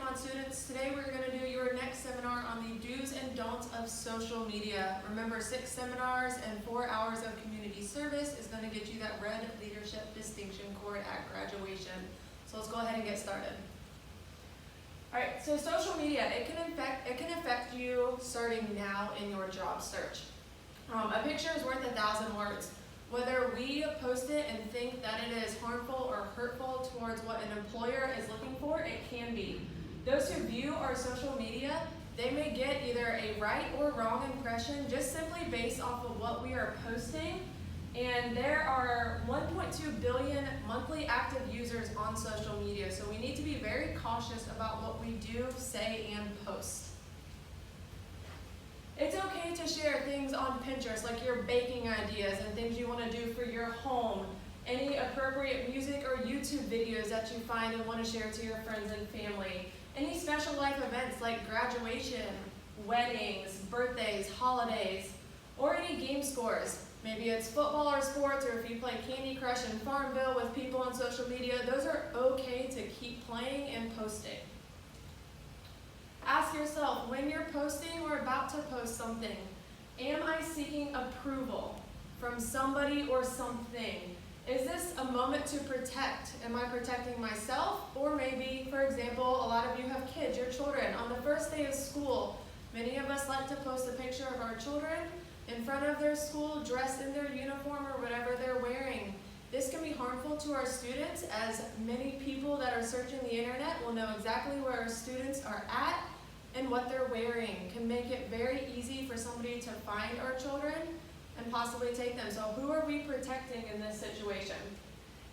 on, students. Today we're going to do your next seminar on the do's and don'ts of social media. Remember, 6 seminars and 4 hours of community service is going to get you that red leadership distinction cord at graduation. So let's go ahead and get started. All right, so social media, it can affect you starting now in your job search. A picture is worth 1,000 words. Whether we post it and think that it is harmful or hurtful towards what an employer is looking for, it can be. Those who view our social media, they may get either a right or wrong impression just simply based off of what we are posting. And there are 1.2 billion monthly active users on social media, so we need to be very cautious about what we do, say, and post. It's okay to share things on Pinterest, like your baking ideas and things you want to do for your home, any appropriate music or YouTube videos that you find and want to share to your friends and family, any special life events like graduation, weddings, birthdays, holidays, or any game scores. Maybe it's football or sports, or if you play Candy Crush and Farmville with people on social media, those are okay to keep playing and posting. Ask yourself, when you're posting or about to post something, am I seeking approval from somebody or something? Is this a moment to protect? Am I protecting myself? Or maybe, for example, a lot of you have kids, your children. On the first day of school, many of us like to post a picture of our children in front of their school, dressed in their uniform or whatever they're wearing. This can be harmful to our students, as many people that are searching the internet will know exactly where our students are at and what they're wearing. Can make it very easy for somebody to find our children and possibly take them. So who are we protecting in this situation?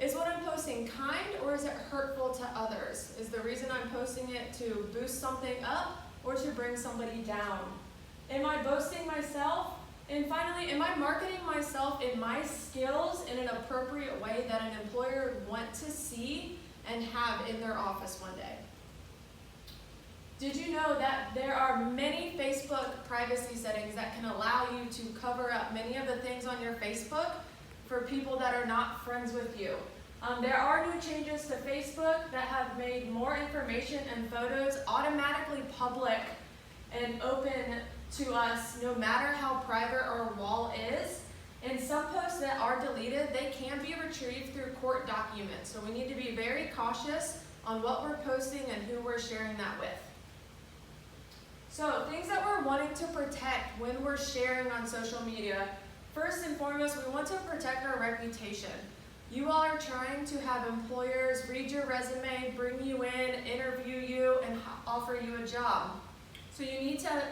Is what I'm posting kind, or is it hurtful to others? Is the reason I'm posting it to boost something up or to bring somebody down? Am I boasting myself? And finally, am I marketing myself and my skills in an appropriate way that an employer would want to see and have in their office one day? Did you know that there are many Facebook privacy settings that can allow you to cover up many of the things on your Facebook for people that are not friends with you? There are new changes to Facebook that have made more information and photos automatically public and open to us, no matter how private our wall is. And some posts that are deleted, they can be retrieved through court documents. So we need to be very cautious on what we're posting and who we're sharing that with. So things that we're wanting to protect when we're sharing on social media. First and foremost, we want to protect our reputation. You all are trying to have employers read your resume, bring you in, interview you, and offer you a job. So you need to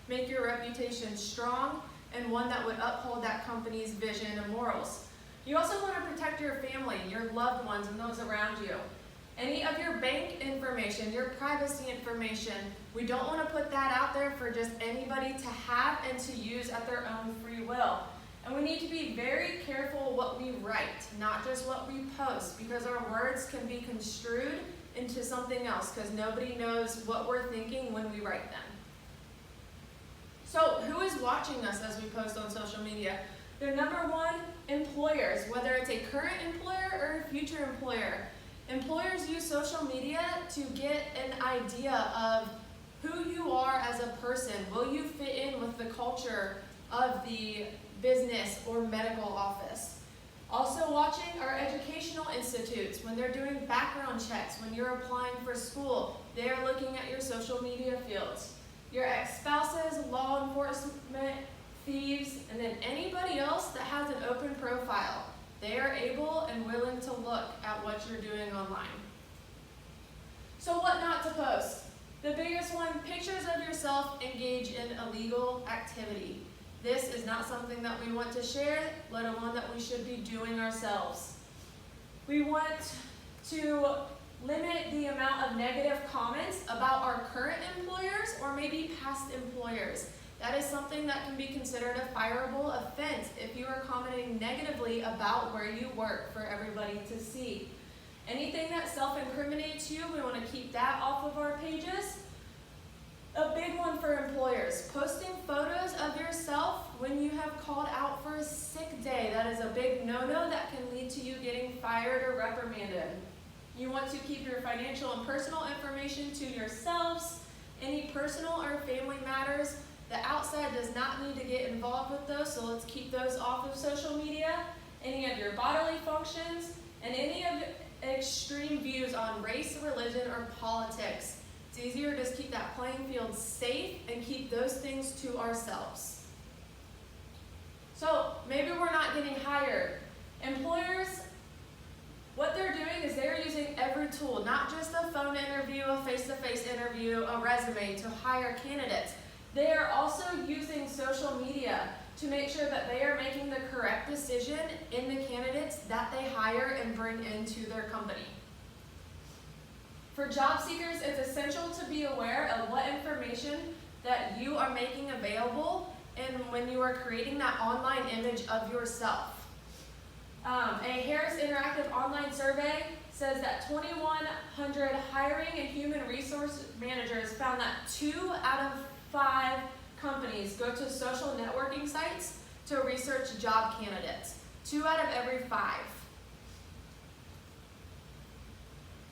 make your reputation strong and one that would uphold that company's vision and morals. You also want to protect your family, your loved ones, and those around you. Any of your bank information, your privacy information, we don't want to put that out there for just anybody to have and to use at their own free will. And we need to be very careful what we write, not just what we post, because our words can be construed into something else, because nobody knows what we're thinking when we write them. So who is watching us as we post on social media? They're number one, employers, whether it's a current employer or a future employer. Employers use social media to get an idea of who you are as a person. Will you fit in with the culture of the business or medical office? Also watching are educational institutes. When they're doing background checks, when you're applying for school, they are looking at your social media fields. Your ex-spouses, law enforcement, thieves, and then anybody else that has an open profile. They are able and willing to look at what you're doing online. So what not to post? The biggest one, pictures of yourself engage in illegal activity. This is not something that we want to share, let alone that we should be doing ourselves. We want to limit the amount of negative comments about our current employers or maybe past employers. That is something that can be considered a fireable offense if you are commenting negatively about where you work for everybody to see. Anything that self-incriminates you, we want to keep that off of our pages. A big one for employers, posting photos of yourself when you have called out for a sick day. That is a big no-no that can lead to you getting fired or reprimanded. You want to keep your financial and personal information to yourselves. Any personal or family matters, the outside does not need to get involved with those, so let's keep those off of social media. Any of your bodily functions, and any of extreme views on race, religion, or politics. It's easier to just keep that playing field safe and keep those things to ourselves. So maybe we're not getting hired. Employers, what they're doing is they're using every tool, not just a phone interview, a face-to-face interview, a resume to hire candidates. They are also using social media to make sure that they are making the correct decision in the candidates that they hire and bring into their company. For job seekers, it's essential to be aware of what information that you are making available and when you are creating that online image of yourself. A Harris Interactive online survey says that 2,100 hiring and human resource managers found that 2 out of 5 companies go to social networking sites to research job candidates. 2 out of every 5.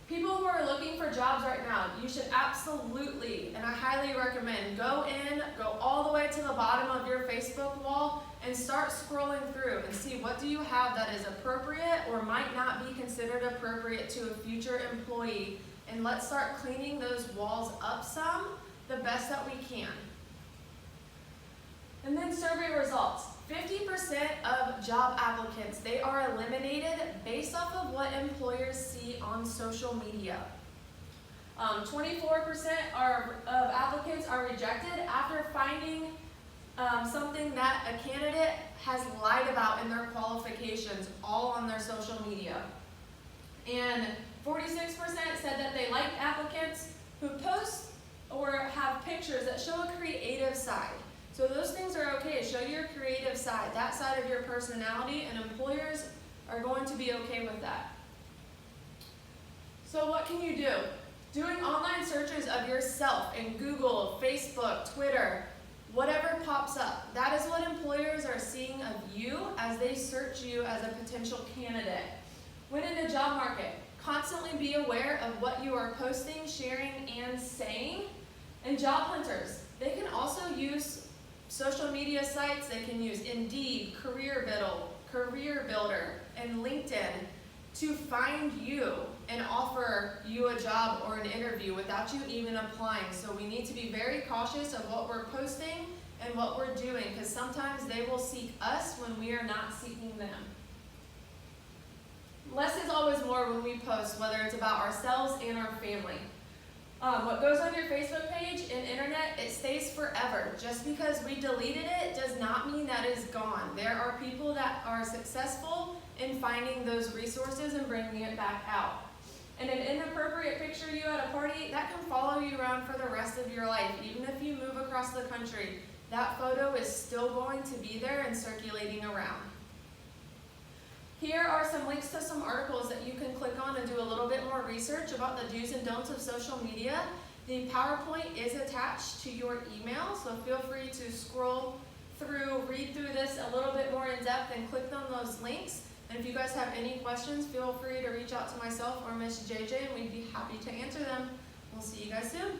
People who are looking for jobs right now, you should absolutely, and I highly recommend, go all the way to the bottom of your Facebook wall and start scrolling through and see what do you have that is appropriate or might not be considered appropriate to a future employee. And let's start cleaning those walls up some, the best that we can. And then survey results. 50% of job applicants, they are eliminated based off of what employers see on social media. 24% of applicants are rejected after finding something that a candidate has lied about in their qualifications, all on their social media. And 46% said that they like applicants who post or have pictures that show a creative side. So those things are okay. Show your creative side, that side of your personality, and employers are going to be okay with that. So what can you do? Doing online searches of yourself in Google, Facebook, Twitter, whatever pops up. That is what employers are seeing of you as they search you as a potential candidate. When in the job market, constantly be aware of what you are posting, sharing, and saying. And job hunters, they can also use social media sites. They can use Indeed, Career Builder, and LinkedIn to find you and offer you a job or an interview without you even applying. So we need to be very cautious of what we're posting and what we're doing, because sometimes they will seek us when we are not seeking them. Less is always more when we post, whether it's about ourselves and our family. What goes on your Facebook page and internet, it stays forever. Just because we deleted it does not mean that it's gone. There are people that are successful in finding those resources and bringing it back out. And an inappropriate picture of you at a party, that can follow you around for the rest of your life. Even if you move across the country, that photo is still going to be there and circulating around. Here are some links to some articles that you can click on and do a little bit more research about the do's and don'ts of social media. The PowerPoint is attached to your email, so feel free to scroll through, read through this a little bit more in depth and click on those links. And if you guys have any questions, feel free to reach out to myself or Miss JJ, and we'd be happy to answer them. We'll see you guys soon.